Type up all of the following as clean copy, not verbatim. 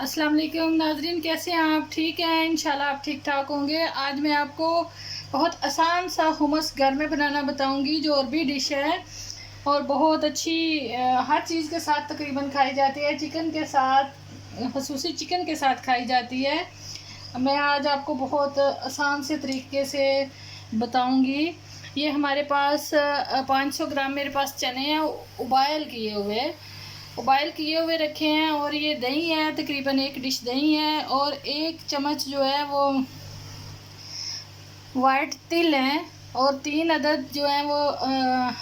अस्सलाम वालेकुम नाजरीन, कैसे हैं आप? ठीक हैं, इंशाल्लाह आप ठीक ठाक होंगे। आज मैं आपको बहुत आसान सा हुमस घर में बनाना बताऊंगी, जो अरबी डिश है और बहुत अच्छी हर चीज़ के साथ तकरीबन खाई जाती है। चिकन के साथ, खसूसी चिकन के साथ खाई जाती है। मैं आज आपको बहुत आसान से तरीके से बताऊंगी। ये हमारे पास 500 ग्राम मेरे पास चने हैं, उबाइल किए हुए रखे हैं। और ये दही है, तकरीबन एक डिश दही है, और एक चम्मच जो है वो वाइट तिल है, और 3 अदद जो है वो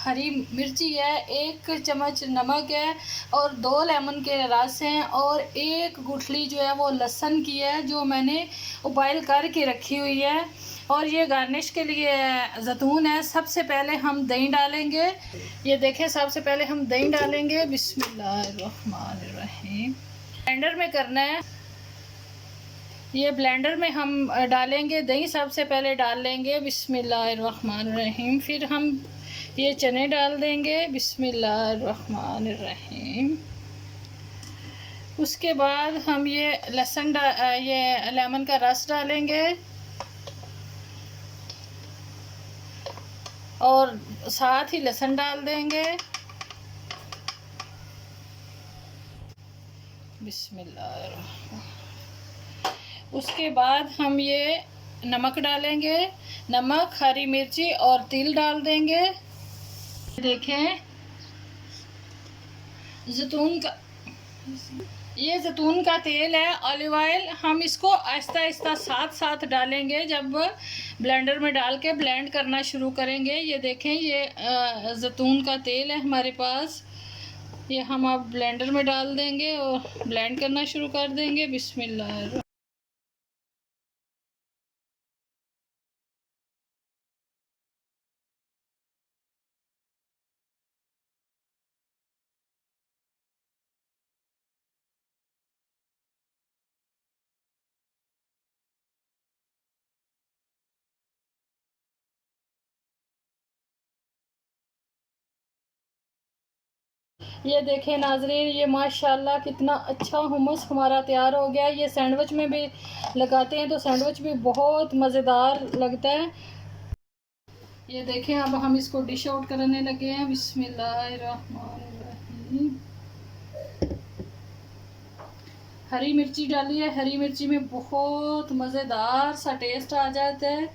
हरी मिर्ची है, 1 चम्मच नमक है, और 2 लेमन के रस हैं, और 1 गुठली जो है वो लहसुन की है, जो मैंने उबाइल करके रखी हुई है। और ये गार्निश के लिए जैतून है। सबसे पहले हम दही डालेंगे। ये देखें, सबसे पहले हम दही डालेंगे। बिस्मिल्लाहिर्रहमानिर्रहीम। ब्लेंडर में करना है। ये ब्लेंडर में हम डालेंगे दही, सबसे पहले डाल लेंगे बिस्मिल्लाहिर्रहमानिर्रहीम। फिर हम ये चने डाल देंगे बिस्मिल्लाहिर्रहमानिर्रहीम। उसके बाद हम ये ये लेमन का रस डालेंगे, और साथ ही लहसुन डाल देंगे बिस्मिल्लाह। उसके बाद हम ये नमक डालेंगे, नमक, हरी मिर्ची और तिल डाल देंगे। देखें, जैतून का ये जैतून का तेल है, ऑलिव ऑयल। हम इसको आहिस्ता आहिस्ता साथ साथ डालेंगे जब ब्लेंडर में डाल के ब्लेंड करना शुरू करेंगे। ये देखें, ये जैतून का तेल है हमारे पास। ये हम अब ब्लेंडर में डाल देंगे और ब्लेंड करना शुरू कर देंगे बिस्मिल्लाह। ये देखें नाजरीन, ये माशाल्लाह कितना अच्छा हुमस हमारा तैयार हो गया। ये सैंडविच में भी लगाते हैं तो सैंडविच भी बहुत मज़ेदार लगता है। ये देखें, अब हम इसको डिश आउट करने लगे हैं बिस्मिल्लाहिर्रहमानिर्रहीम। हरी मिर्ची डाली है, हरी मिर्ची में बहुत मज़ेदार सा टेस्ट आ जाता है।